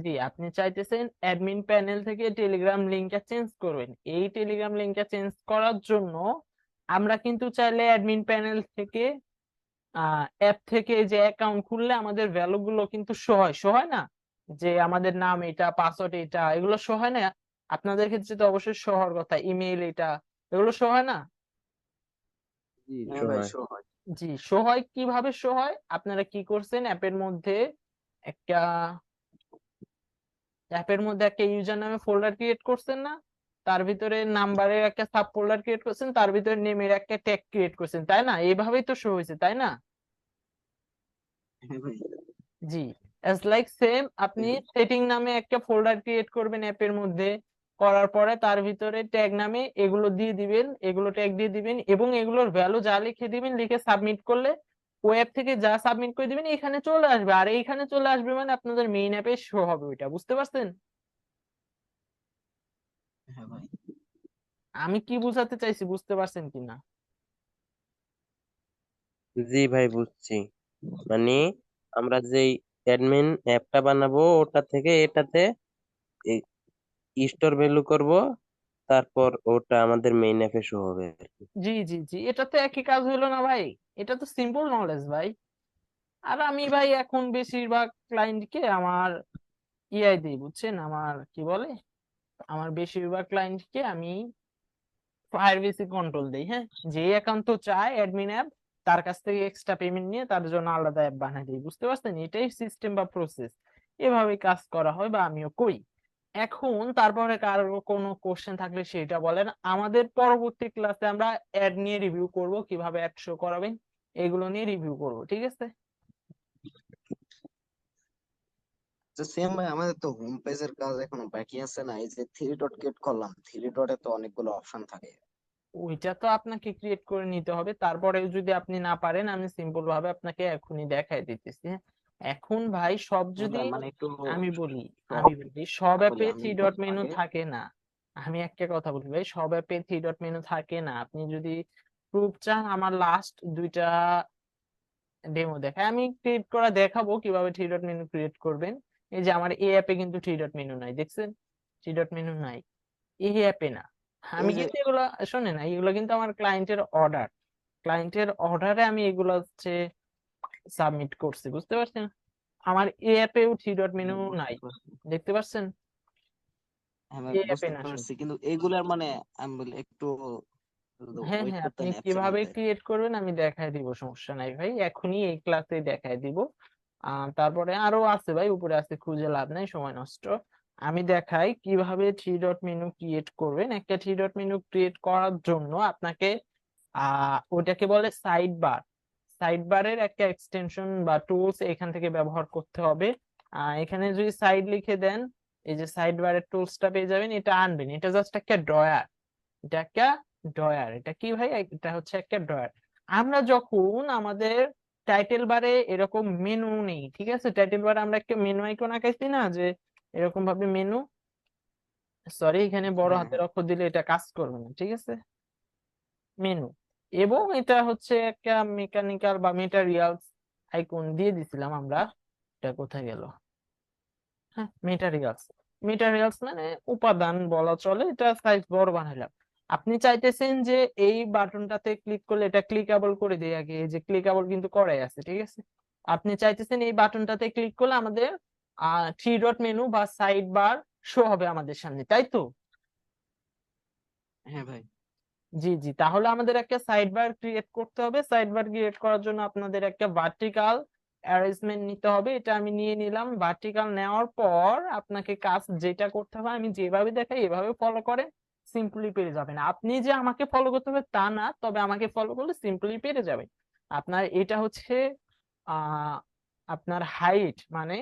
Speaker 1: জি, আপনি চাইতেছেন অ্যাডমিন প্যানেল থেকে টেলিগ্রাম লিংকটা চেঞ্জ করবেন। এই টেলিগ্রাম লিংকটা চেঞ্জ করার জন্য আমরা কিন্তু চাইলে অ্যাডমিন প্যানেল থেকে অ্যাপ থেকে যে অ্যাকাউন্ট খুললে আমাদের ভ্যালু গুলো কিন্তু শো হয় না, যে আমাদের নাম এটা, পাসওয়ার্ড এটা, এগুলো শো হয় না? আপনাদের ক্ষেত্রে তো অবশ্যই শো হওয়ার কথা, ইমেইল এটা, এগুলো শো হয় না?
Speaker 4: জি
Speaker 3: হ্যাঁ ভাই
Speaker 4: সময়।
Speaker 3: শো হয়।
Speaker 1: জি, শো হয়। কিভাবে শো হয়? আপনারা কি করছেন, একটা অ্যাপের মধ্যে একটা ইউজার নামে ফোল্ডার ক্রিয়েট করছেন না, তার ভিতরে নাম্বারের একটা সাব ফোল্ডার ক্রিয়েট করছেন, তার ভিতরে নেমের একটা ট্যাগ ক্রিয়েট করছেন, তাই না? এইভাবেই তো শো হয়েছে, তাই না?
Speaker 3: হ্যাঁ ভাই।
Speaker 1: জি, অ্যাজ লাইক সেম আপনি সেটিং নামে একটা ফোল্ডার ক্রিয়েট করবেন অ্যাপের মধ্যে, করার পরে তার ভিতরে ট্যাগ নামে এগুলো দিয়ে দিবেন, এগুলো ট্যাগ দিয়ে দিবেন এবং এগুলোর ভ্যালু যা লিখে দিবেন, লিখে সাবমিট করলে ওয়েব থেকে যা সাবমিট করে দিবেন এখানে চলে আসবে। আর এইখানে চলে আসবে মানে আপনাদের মেইন অ্যাপে শো হবে ওইটা, বুঝতে পারছেন?
Speaker 3: হ্যাঁ ভাই।
Speaker 1: আমি কি বুঝাতে চাইছি বুঝতে পারছেন কিনা?
Speaker 4: জি ভাই, বুঝছি। মানে আমরা যেই অ্যাডমিন অ্যাপটা বানাবো ওটা থেকে এটাতে স্টোর ভ্যালু করব, তারপর ওটা আমাদের মেইন অ্যাপে শো হবে আর কি।
Speaker 1: জি জি জি, এটা তো একই কাজ হলো না ভাই? এটা তো সিম্পল নলেজ ভাই। আর আমি ভাই এখন বেশিরভাগ ক্লায়েন্টকে আমার ইআই দিই, বুঝছেন? আমার কি বলে, আমার বেশিরভাগ ক্লায়েন্টকে আমি ফায়ারবেসে কন্ট্রোল দেই। হ্যাঁ, যে একান্ত চায় অ্যাডমিন অ্যাপ তার কাছ থেকে এক্সট্রা পেমেন্ট নিয়ে তার জন্য আলাদা অ্যাপ বানাই দিই, বুঝতে পারছেন? এটাই সিস্টেম বা প্রসেস, এভাবে কাজ করা হয় বা আমিও করি। এখন তারপরে কারো কোনো কোশ্চেন থাকলে সেটা বলেন। আমাদের পরবর্তী ক্লাসে আমরা অ্যাড নিয়ে রিভিউ করব, কিভাবে অ্যাড শো করাবেন এগুলো নিয়ে রিভিউ করব, ঠিক আছে?
Speaker 3: তো সেম ভাই, আমাদের তো হোম পেজের কাজ এখনো বাকি আছে না। এই যে 3 ডট ক্রিয়েট করলাম, 3 ডটে তো অনেকগুলো অপশন থাকে।
Speaker 1: ওইটা তো আপনাকে ক্রিয়েট করে নিতে হবে, তারপরে যদি আপনি না পারেন আমি সিম্পল ভাবে আপনাকে এখনই দেখাই দিতেছি। হ্যাঁ, এখন ভাই সব
Speaker 3: হ্যাঁ
Speaker 1: যদি
Speaker 3: ভাই, মানে একটু
Speaker 1: আমি বলি,
Speaker 3: সব
Speaker 1: সব
Speaker 3: বলি
Speaker 1: অ্যাপে
Speaker 3: আমি
Speaker 1: থ্রি
Speaker 3: একটু
Speaker 1: ডট মেনু
Speaker 3: আগে।
Speaker 1: থাকে না। আমি একটা কথা বলি ভাই, সব অ্যাপে থ্রি ডট মেনু থাকে না। আপনি যদি প্রুফ চান, আমার লাস্ট দুইটা ডেমো দেখায়, আমি ক্রিয়েট করা দেখাবো কিভাবে থ্রি ডট মেনু ক্রিয়েট করবেন। এই যে আমার এই অ্যাপে কিন্তু থ্রি ডট মেনু নাই, দেখছেন? থ্রি ডট মেনু নাই এই অ্যাপে না। আমি
Speaker 3: এই যে
Speaker 1: কিন্তু এগুলো, শোনেন না, এগুলো কিন্তু আমার ক্লায়েন্টের অর্ডার, ক্লায়েন্টের অর্ডারে আমি এগুলো হচ্ছে সাবমিট করছি, বুঝতে পারছেন? আমার এই অ্যাপেও থ্রি ডট মেনু নাই,
Speaker 3: বুঝতে পারছি।
Speaker 1: দেখতে পাচ্ছেন?
Speaker 3: হ্যাঁ ভাই,
Speaker 1: এই অ্যাপে
Speaker 3: বুঝতে
Speaker 1: না শুধু।
Speaker 3: পারছি, কিন্তু এইগুলার মানে আমি বলি একটু
Speaker 1: হ্যাঁ
Speaker 3: ওয়েট
Speaker 1: হ্যাঁ,
Speaker 3: করতে
Speaker 1: আপনি
Speaker 3: হয় অ্যাপসের
Speaker 1: কিভাবে
Speaker 3: মধ্যে।
Speaker 1: ক্রিয়েট করবেন আমি দেখাই দিব, সমস্যা নাই ভাই, এখনই এই ক্লাসে দেখাই দিব। তারপরে আরো আছে ভাই, উপরে আছে, খুঁজে লাভ নাই, সময় নষ্ট। আমি দেখাই কিভাবে থ্রি ডট মেনু ক্রিয়েট করবেন। একটা থ্রি ডট মেনু ক্রিয়েট করার জন্য আপনাকে ওটাকে বলে সাইড বার। সাইড বারের একটা এক্সটেনশন বা টুলস এখান থেকে ব্যবহার করতে হবে। এখানে যদি সাইড লিখে দেন, এই যে সাইড বারের টুলসটা পেয়ে যাবেন, এটা আনবেন। এটা জাস্ট একটা ড্রয়ার, এটা একটা ড্রয়ার। এটা কি ভাই? এটা হচ্ছে একটা ড্রয়ার। আমরা যখন আমাদের টাইটেল বারে এরকম মেনু নেই, ঠিক আছে? টাইটেল বারে আমরা একটা মেনু আইকন আঁকাইছি না, যে এরকম ভাবে মেনু, সরি এখানে বড়
Speaker 3: হ্যাঁ
Speaker 1: হাতের
Speaker 3: হ্যাঁ
Speaker 1: অক্ষর দিলে এটা কাজ করবে না, ঠিক আছে? মেনু, এবং এটা হচ্ছে একটা মেকানিক্যাল বা মেটারিয়ালস আইকন দিয়ে দিছিলাম আমরা। এটা কোথায় গেল? হ্যাঁ, মেটারিয়ালস। মেটারিয়ালস মানে উপাদান বলা চলে, এটা সাইজ বড় বানাইলাম। আপনি চাইতেছেন যে এই বাটনটাতে ক্লিক করলে এটা ক্লিকেবল করে দেয়, আগে এই যে ক্লিকেবল কিন্তু করাই আছে, ঠিক আছে? আপনি চাইতেছেন এই বাটনটাতে ক্লিক করলে আমাদের থ্রি ডট মেনু বা সাইড বার শো হবে আমাদের সামনে, তাই তো?
Speaker 3: হ্যাঁ ভাই।
Speaker 1: জি জি, তাহলে আমাদের একটা সাইড বার ক্রিয়েট করতে হবে। সাইড বার ক্রিয়েট করার জন্য আপনাদের একটা ভার্টিকাল অ্যারেঞ্জমেন্ট নিতে হবে। এটা আমি নিয়ে নিলাম। ভার্টিকাল নেওয়ার পর আপনাকে কাজ যেটা করতে হবে, আমি যেভাবে দেখাই এভাবে ফলো করেন, সিম্পলি পেরে যাবেন। আপনি যে আমাকে ফলো করতে হবে তা না, তবে আমাকে ফলো করলে সিম্পলি পেরে যাবেন। আপনার এটা হচ্ছে আহ আপনার হাইট মানে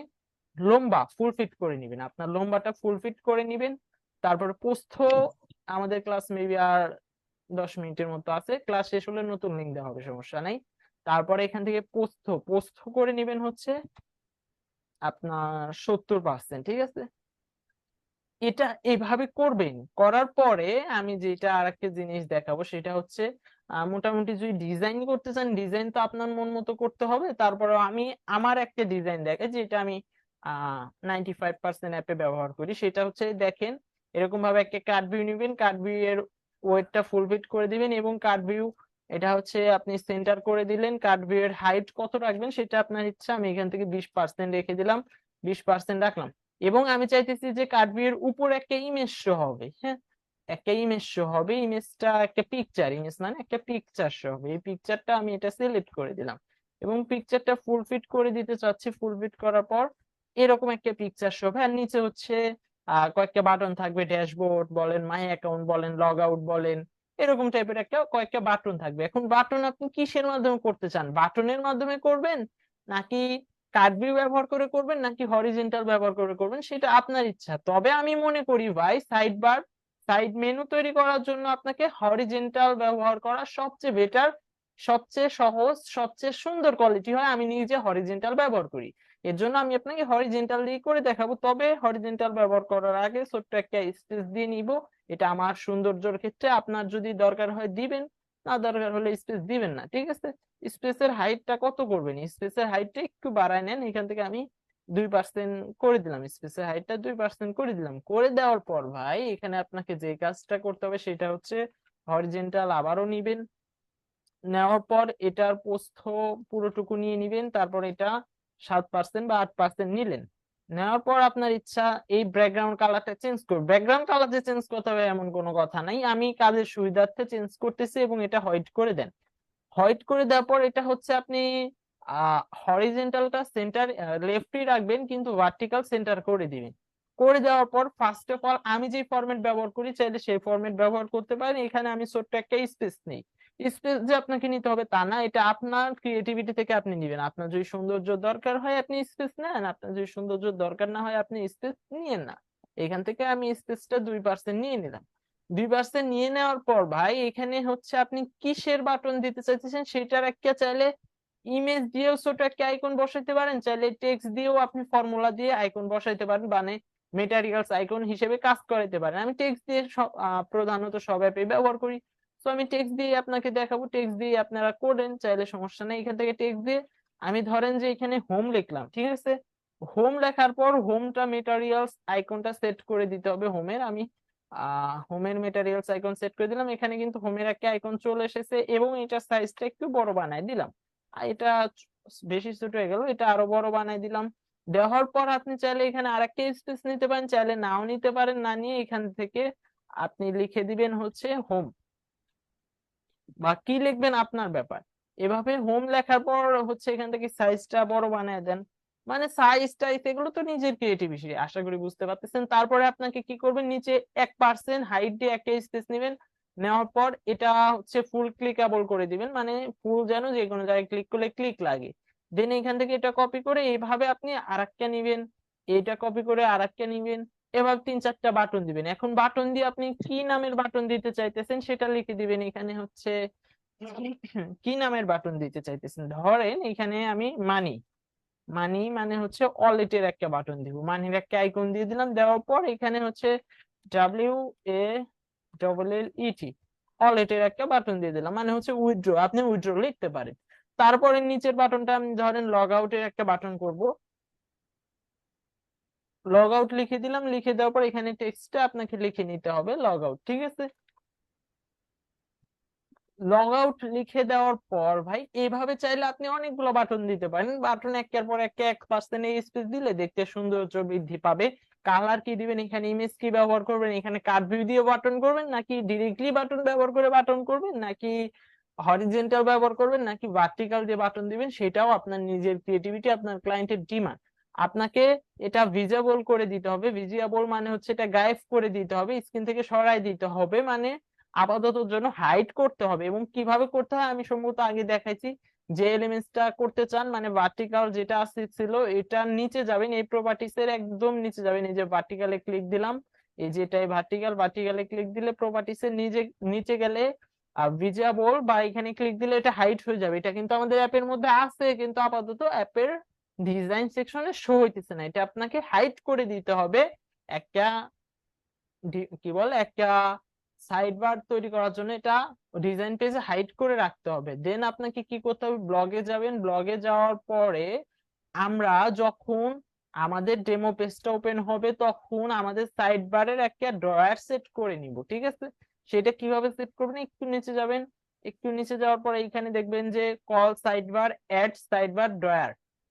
Speaker 1: লম্বা ফুল ফিট করে নিবেন, আপনার লম্বাটা ফুল ফিট করে নিবেন। তারপর প্রস্থ, আমাদের ক্লাস মেবি আর 10 মিনিটের মতো আছে, ক্লাস শেষ হলে নতুন লিঙ্ক দেওয়া হবে, সমস্যা নাই। তারপরে এখান থেকে প্রস্থ প্রস্থ করে নেবেন হচ্ছে আপনার 70%, ঠিক আছে? এটা এইভাবে করবেন। করার পরে আমি যেটা আরেকটা জিনিস দেখাবো সেটা হচ্ছে মোটামুটি যদি ডিজাইন করতে চান, ডিজাইন তো আপনার মন মতো করতে হবে। তারপরে আমি আমার একটা ডিজাইন দেখাই যেটা আমি 95% অ্যাপে ব্যবহার করি। সেটা হচ্ছে দেখেন, এরকম ভাবে একটা কার্ড ভিউ নিবেন, কার্ড ভিউ এর ওয়েটটা ফুল ফিট করে দিবেন এবং কার্ড ভিউ এটা হচ্ছে আপনি সেন্টার করে দিলেন। কার্ড ভিউ এর হাইট কত রাখবেন সেটা আপনার ইচ্ছা, আমি এখান থেকে 20% রেখে দিলাম, 20% রাখলাম। এবং আমি চাইতেছি যে কার্ডভিউ এর উপর একটা ইমেজ শো হবে। হ্যাঁ, একটা ইমেজ শো হবে, ইমেজটা একটা পিকচার, ইমেজ মানে একটা পিকচার শো হবে। এই পিকচারটা আমি এটা সিলেক্ট করে দিলাম এবং পিকচারটা ফুল ফিট করে দিতে চাচ্ছি। ফুল ফিট করার পর এরকম একটা পিকচার শো হবে। আর নিচে হচ্ছে কয়েকটা বাটন থাকবে, ড্যাশবোর্ড বলেন, মাই অ্যাকাউন্ট বলেন, লগ আউট বলেন, এরকম টাইপের একটা কয়েকটা বাটন থাকবে। এখন বাটন আপনি কিসের মাধ্যমে করতে চান? বাটনের মাধ্যমে করবেন নাকি কাট ভিউ ব্যবহার করে করবেন নাকি হরিজন্টাল ব্যবহার করে করবেন সেটা আপনার ইচ্ছা। তবে আমি মনে করি ভাই সাইড মেনু তৈরি করার জন্য আপনাকে হরিজন্টাল ব্যবহার করা সবচেয়ে বেটার, সবচেয়ে সহজ, সবচেয়ে সুন্দর কোয়ালিটি হয়। আমি নিজে হরিজন্টাল ব্যবহার করি, এর জন্য আমি আপনাকে হরিজন্টাল দিয়ে করে দেখাবো। তবে হরিজন্টাল ব্যবহার করার আগে ছোট্ট একটা স্পেস দিয়ে নিব, এটা আমার সৌন্দর্যের ক্ষেত্রে। আপনার যদি দরকার হয় দিবেন, না দরকার হলে স্পেস দিবেন না, ঠিক আছে। স্পেসের হাইটটা কত করবেন? স্পেসের হাইটটা একটু বাড়ায় নেন, এখান থেকে আমি 2% করে দিলাম, স্পেসের হাইটটা 2% করে দিলাম। করে দেওয়ার পর ভাই এখানে আপনাকে যে কাজটা করতে হবে সেটা হচ্ছে হরিজন্টাল আবারও নিবেন, নেওয়ার পর এটার প্রস্থ পুরোটুকু নিয়ে নিবেন, তারপর এটা 7% বা 8% নিলেন। নেওয়ার পর আপনার ইচ্ছা এই ব্যাকগ্রাউন্ড কালারটা চেঞ্জ করবে। ব্যাকগ্রাউন্ড কালার যে চেঞ্জ করতে হবে এমন কোনো কথা নাই, আমি কাজের সুবিধার্থে চেঞ্জ করতেছি এবং এটা হোয়াইট করে দেন। হোয়াইট করে দেওয়ার পর এটা হচ্ছে আপনি হরিজন্টালটা সেন্টার লেফটই রাখবেন কিন্তু ভার্টিক্যাল সেন্টার করে দিবেন। করে দেওয়ার পর ফার্স্ট অফ অল আমি যে ফরম্যাট ব্যবহার করি চাইলে সেই ফরম্যাট ব্যবহার করতে পারেন। এখানে আমি ছোট্ট একটা স্পেস নেই, স্পেস যে আপনাকে নিতে হবে তা না, এটা আপনার ক্রিয়েটিভিটি থেকে আপনি নিবেন। আপনার যদি সৌন্দর্য দরকার হয় আপনি স্পেস নেন, আপনার যদি সৌন্দর্য দরকার না হয় আপনি স্পেস নিয়েন না। এখান থেকে আমি স্পেসটা 2% নিয়ে নিলাম। 2% নিয়ে নেওয়ার পর ভাই এখানে হচ্ছে আপনি কিসের বাটন দিতে চাইতেছেন সেটার একটা চাইলে ইমেজ দিয়েও ছোট একটা আইকন বসাইতে পারেন, চাইলে টেক্সট দিয়েও আপনি ফর্মুলা দিয়ে আইকন বসাইতে পারেন, মানে মেটারিয়ালস আইকন হিসেবে কাজ করাইতে পারেন। আমি টেক্সট দিয়ে প্রধানত সব অ্যাপে ব্যবহার করি, তো আমি টেক্সট দিয়ে আপনাকে দেখাবো। টেক্সট দিয়ে আপনারা করেন চাইলে, সমস্যা নেই। এখান থেকে টেক্সট দিয়ে আমি ধরেন যে এখানে হোম লিখলাম, ঠিক আছে। হোম লেখার পর হোমটা মেটারিয়ালস আইকনটা সেট করে দিতে হবে হোমের। আমি হোমের মেটারিয়ালস আইকন সেট করে দিলাম, এখানে কিন্তু হোমের একটা আইকন চলে এসেছে এবং এটার সাইজটা একটু বড় বানাই দিলাম। এটা বেশি ছোট হয়ে গেল, এটা আরো বড় বানাই দিলাম। দেওয়ার পর আপনি চাইলে এখানে আরেকটা স্পেস নিতে পারেন, চাইলে নাও নিতে পারেন। না নিয়ে এখান থেকে আপনি লিখে দিবেন হচ্ছে হোম, বা কি লিখবেন আপনার ব্যাপার। এভাবে হোম লেখার পর হচ্ছে এখান থেকে সাইজটা বড় বানায় দেন, মানে সাইজ টাইজ এগুলো তো নিজের ক্রিয়েটিভিটি, আশা করি বুঝতে পারতেছেন। তারপরে আপনাকে কি করবেন, নিচে 1% হাইট দিয়ে একটা স্পেস নেবেন, নেওয়ার পর এটা হচ্ছে ফুল ক্লিকেবল করে দিবেন, মানে ফুল যেন যে কোনো জায়গায় ক্লিক করলে ক্লিক লাগে। দেন এখান থেকে এটা কপি করে এইভাবে আপনি আরেকটা নিবেন, এটা কপি করে আরেকটা নিবেন, এভাবে 3-4টা বাটন দিবেন। এখন বাটন দিয়ে আপনি কি নামের বাটন দিতে চাইতেছেন সেটা লিখে দিবেন। এখানে হচ্ছে কি নামের বাটন দিতে চাইতেছেন, ধরেন এখানে আমি মানি, মানি মানে হচ্ছে ওয়ালেটের একটা বাটন দিব, মানির একটা আইকন দিয়ে দিলাম। দেওয়ার পর এখানে হচ্ছে WALLET ওয়ালেটের একটা বাটন দিয়ে দিলাম, মানে হচ্ছে উইথড্র, আপনি উইথড্র লিখতে পারেন। তারপরে নিচের বাটনটা আমি ধরেন লগ আউটের একটা বাটন করব, লগ আউট লিখে দিলাম। লিখে দেওয়ার পর এখানে টেক্সটটা আপনাকে লিখে নিতে হবে লগ আউট, ঠিক আছে। লগ আউট লিখে দেওয়ার পর ভাই এইভাবে চাইলে আপনি অনেকগুলো বাটন দিতে পারেন। বাটন একের পর এক 1% স্পেস দিলে দেখতে সৌন্দর্য বৃদ্ধি পাবে। কালার কি দিবেন, এখানে ইমেজ কি ব্যবহার করবেন, এখানে কাট ভিউ দিয়ে বাটন করবেন নাকি ডিরেক্টলি বাটন ব্যবহার করে বাটন করবেন, নাকি হরিজন্টাল ব্যবহার করবেন, নাকি ভার্টিক্যাল দিয়ে বাটন দিবেন, সেটাও আপনার নিজের ক্রিয়েটিভিটি, আপনার ক্লায়েন্টের ডিমান্ড। আপনাকে এটা ভিজিবল করে দিতে হবে। ভিজিবল মানে হচ্ছে এটা গায়েব করে দিতে হবে, স্ক্রিন থেকে সরাই দিতে হবে, মানে আপাতত জন্য হাইড করতে হবে। এবং কিভাবে করতে হয় আমি সম্ভবত আগে দেখাইছি। যে এলিমেন্টসটা করতে চান, মানে ভার্টিক্যাল যেটা আছে ছিল এটার নিচে যাবেন, এই প্রপার্টিস এর একদম নিচে যাবেন, এই যে ভার্টিক্যালে ক্লিক দিলাম, এই যে এটাই ভার্টিক্যালে ক্লিক দিলে প্রপার্টিস এর নিচে গেলে ভিজিবল বা এখানে ক্লিক দিলে এটা হাইড হয়ে যাবে। এটা কিন্তু আমাদের অ্যাপের মধ্যে আছে কিন্তু আপাতত অ্যাপের ডিজাইন সেকশনে শো হইতেছে না, এটা আপনাকে হাইড করে দিতে হবে। একটা কি বলে একটা সাইড বার তৈরি করার জন্য এটা ডিজাইন পেজে হাইড করে রাখতে হবে। দেন আপনাকে কি করতে হবে, ব্লগে যাবেন। ব্লগে যাওয়ার পরে আমরা যখন আমাদের ডেমো পেজটা ওপেন হবে তখন আমাদের সাইড বারের একটা ড্রয়ার সেট করে নিব, ঠিক আছে। সেটা কিভাবে সেট করবেন, একটু নিচে যাবেন, একটু নিচে যাওয়ার পরে এইখানে দেখবেন যে কল side bar, add side bar drawer,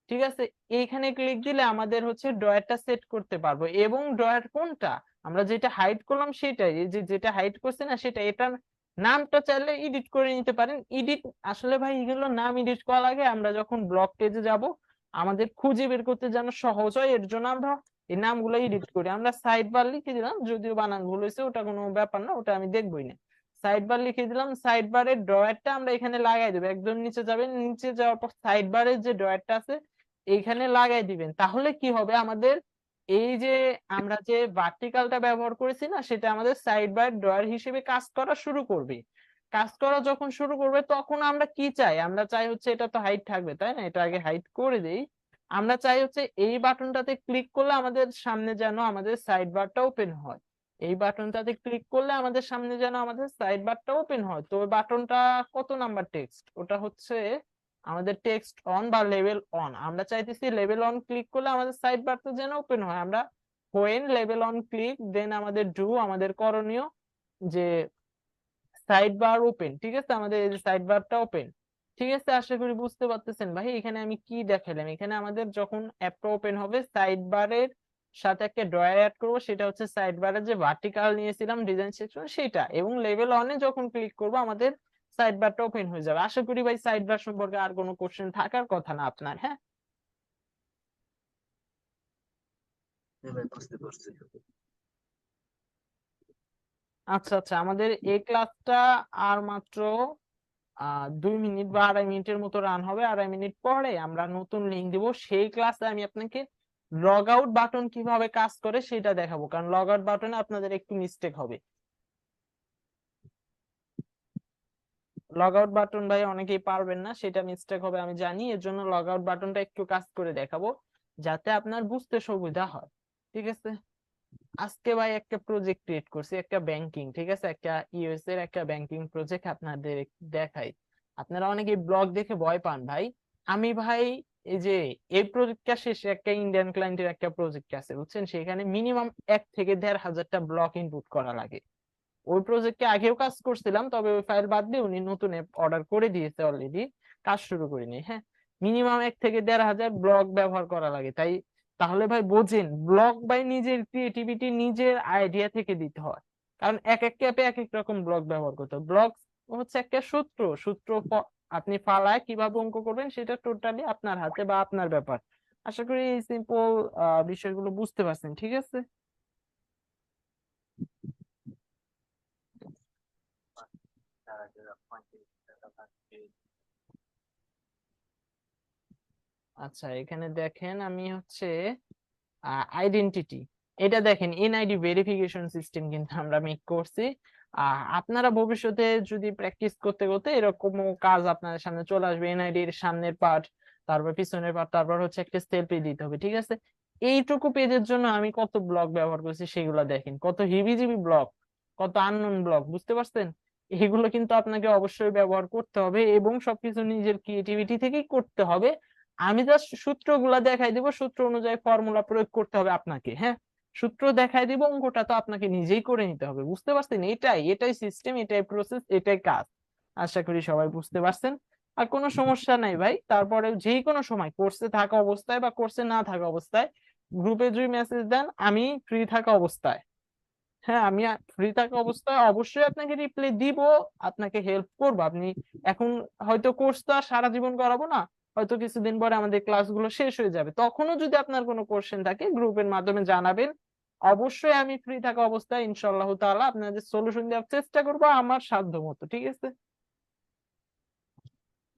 Speaker 1: ঠিক আছে। এইখানে ক্লিক দিলে আমাদের হচ্ছে ড্রয়ারটা সেট করতে পারবো। এবং ড্রয়ার কোনটা, আমরা যেটা হাইড করলাম সেটাই, এই যে যেটা হাইড করছে না সেটা, এটার নামটা চাইলে এডিট করে নিতে পারেন। এডিট আসলে ভাই এগুলো নাম এডিট করা লাগে, আমরা যখন ব্লগ পেজে যাব আমাদের খুঁজে বের করতে যেন সহজ হয় এর জন্য আমরা এই নামগুলো এডিট করি। আমরা সাইড বার লিখে দিলাম, যদিও বানান ভুল হয়েছে ওটা কোনো ব্যাপার না, ওটা আমি দেখবই না। সাইড বার লিখে দিলাম, সাইড বারের ড্রয়ারটা আমরা এখানে লাগাই দেবো। একদম নিচে যাবেন, নিচে যাওয়ার পর সাইড বারের যে ড্রয়ারটা আছে এইখানে লাগাই দিবেন, তাহলে কি হবে আমাদের এই যে আমরা যে ভার্টিকালটা ব্যবহার করেছি না, সেটা আমাদের সাইড বাই ড্রয়ার হিসেবে কাজ করা শুরু করবে। কাজ করা যখন শুরু করবে তখন আমরা কি চাই, আমরা চাই হচ্ছে এটা তো হাইট থাকবে তাই না, এটা আগে হাইট করে দেই। আমরা চাই হচ্ছে এই বাটনটাতে ক্লিক করলে আমাদের সামনে যেন আমাদের সাইড বারটা ওপেন হয়। এই বাটনটাতে ক্লিক করলে আমাদের সামনে যেন আমাদের সাইড বারটা ওপেন হয়। তো ওই বাটনটা কত নাম্বার টেক্সট, ওটা হচ্ছে আমাদের টেক্সট অন বা লেভেল অন। আমরা চাইতেছি লেভেল অন ক্লিক করলে আমাদের সাইড বারটা যেন ওপেন হয়। আমরা when লেভেল অন ক্লিক দেন আমাদের ডু, আমাদের করণীয় যে সাইড বার ওপেন। ঠিক আছে, আমাদের এই যে সাইড বারটা ওপেন। ঠিক আছে, আশা করি বুঝতে পারতেছেন ভাই। এখানে আমি কি দেখালাম, এখানে আমাদের যখন অ্যাপটা ওপেন হবে সাইড বারের সাথে একটা ড্রয়ার অ্যাড করবো, সেটা হচ্ছে সাইড বারের যে ভার্টিকাল নিয়েছিলাম ডিজাইন সেকশন সেটা, এবং লেভেল অনে যখন ক্লিক করব আমাদের সাইড বারটা ওপেন হয়ে যাবে। আশা করি ভাই সাইড বার সম্পর্কে আর কোনো কোশ্চেন থাকার কথা না আপনার। হ্যাঁ,
Speaker 3: হ্যাঁ ভাই, বুঝতে পারছি।
Speaker 1: আচ্ছা আচ্ছা, আমাদের এই ক্লাসটা আর মাত্র 2 মিনিট বা 2.5 মিনিটের মতো রান হবে। 2.5 মিনিট পরে আমরা নতুন লিঙ্ক দিব, সেই ক্লাসে আমি আপনাকে লগ আউট বাটন কিভাবে কাজ করে সেটা দেখাবো, কারণ লগ আউট বাটনে আপনাদের একটু মিস্টেক হবে। লগ আউট বাটন ভাই অনেকেই পারবেন না, সেটা মিস্টেক হবে আমি জানি, এর জন্য লগ আউট বাটনটা একটু কাজ করে দেখাবো যাতে আপনার বুঝতে সুবিধা হয়। ঠিক আছে, আজকে ভাই একটা প্রজেক্ট ক্রিয়েট করছি, একটা ব্যাংকিং, ঠিক আছে, একটা ইউএস এর একটা ব্যাংকিং প্রজেক্ট আপনাদের দেখাই। আপনারা অনেকে ব্লগ দেখে ভয় পান ভাই। আমি ভাই এই যে এই প্রজেক্টটা শেষে একটা ইন্ডিয়ান ক্লায়েন্টের একটা প্রজেক্ট আছে বুঝছেন, সেখানে মিনিমাম 1 থেকে 1,500টা ব্লক ইনপুট করা লাগে। ওই প্রজেক্টে আগেও কাজ করছিলাম, তবে ওই ফাইল বাদ দিয়ে উনি নতুন অ্যাপ অর্ডার করে দিয়েছে অলরেডি, কাজ শুরু করিনি। হ্যাঁ, মিনিমাম 1 থেকে 1,500 ব্লক ব্যবহার করা লাগে। তাই তাহলে ভাই বোঝেন, ব্লক বাই নিজের ক্রিয়েটিভিটি নিজের আইডিয়া থেকে দিতে হয়, কারণ এক এক অ্যাপে এক এক রকম ব্লক ব্যবহার করতে হয়। ব্লক হচ্ছে একটা সূত্র, আপনি ফালায় কিভাবে অঙ্ক করবেন সেটা টোটালি আপনার হাতে বা আপনার ব্যাপার। আশা করি এই সিম্পল বিষয়গুলো বুঝতে পারছেন। ঠিক আছে, আচ্ছা এখানে দেখেন আমি হচ্ছে আইডেন্টিটি, এটা দেখেন এনআইডি ভেরিফিকেশন সিস্টেম কিন্তু আমরা মেক করছি। আপনারা ভবিষ্যতে যদি প্র্যাকটিস করতে করতে এরকম কাজ আপনাদের সামনে চলে আসবে, এনআইডি এর সামনের পার্ট, তারপর পিছনের পার্ট, তারপর হচ্ছে একটা সেলফি দিতে হবে। ঠিক আছে, এইটুকু পেজের জন্য আমি কত ব্লক ব্যবহার করছি সেগুলো দেখেন, কত হিবিজিবি ব্লক, কত আননোন ব্লক, বুঝতে পারছেন? এগুলো কিন্তু আপনাকে অবশ্যই ব্যবহার করতে হবে এবং সবকিছু নিজের ক্রিয়েটিভিটি থেকেই করতে হবে। আমি জাস্ট সূত্রগুলা দেখাই দিব, সূত্র অনুযায়ী ফর্মুলা প্রয়োগ করতে হবে আপনাকে। হ্যাঁ, সূত্র দেখাই দিব, অঙ্কটা তো আপনাকে নিজেই করে নিতে হবে। বুঝতে পারছেন? এটাই এটাই সিস্টেম, এটাই প্রসেস, এটাই কাজ। আশা করি সবাই বুঝতে পারছেন। আর কোনো সমস্যা নাই ভাই, তারপরে যে কোনো সময় কোর্সে থাকা অবস্থায় বা কোর্সে না থাকা অবস্থায় গ্রুপে যদি মেসেজ দেন, আমি ফ্রি থাকা অবস্থায়, হ্যাঁ আমি ফ্রি থাকা অবস্থায় অবশ্যই আপনাকে রিপ্লাই দিব, আপনাকে হেল্প করবো। আপনি এখন হয়তো কোর্স তো আর সারা জীবন করাবো না, হয়তো কিছুদিন পরে আমাদের ক্লাসগুলো শেষ হয়ে যাবে, তখনও যদি আপনার কোনো কোশ্চেন থাকে গ্রুপের মাধ্যমে জানাবেন। অবশ্যই আমি ফ্রি থাকা অবস্থায় ইনশাআল্লাহ তাআলা আপনাদের সলিউশন দেওয়ার চেষ্টা করবো আমার সাধ্য মতো। ঠিক আছে,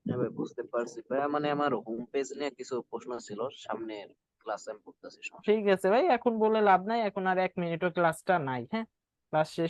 Speaker 3: হ্যাঁ ভাই, বুঝতে পারছি ভাই। মানে আমার হোম পেজ নিয়ে কিছু প্রশ্ন ছিল, সামনের ক্লাসে আমি করতেছি, সমস্যা
Speaker 1: ঠিক আছে ভাই, এখন বলে লাভ নাই, এখন আর 1 মিনিটও ক্লাসটা নাই। হ্যাঁ, ক্লাস শেষ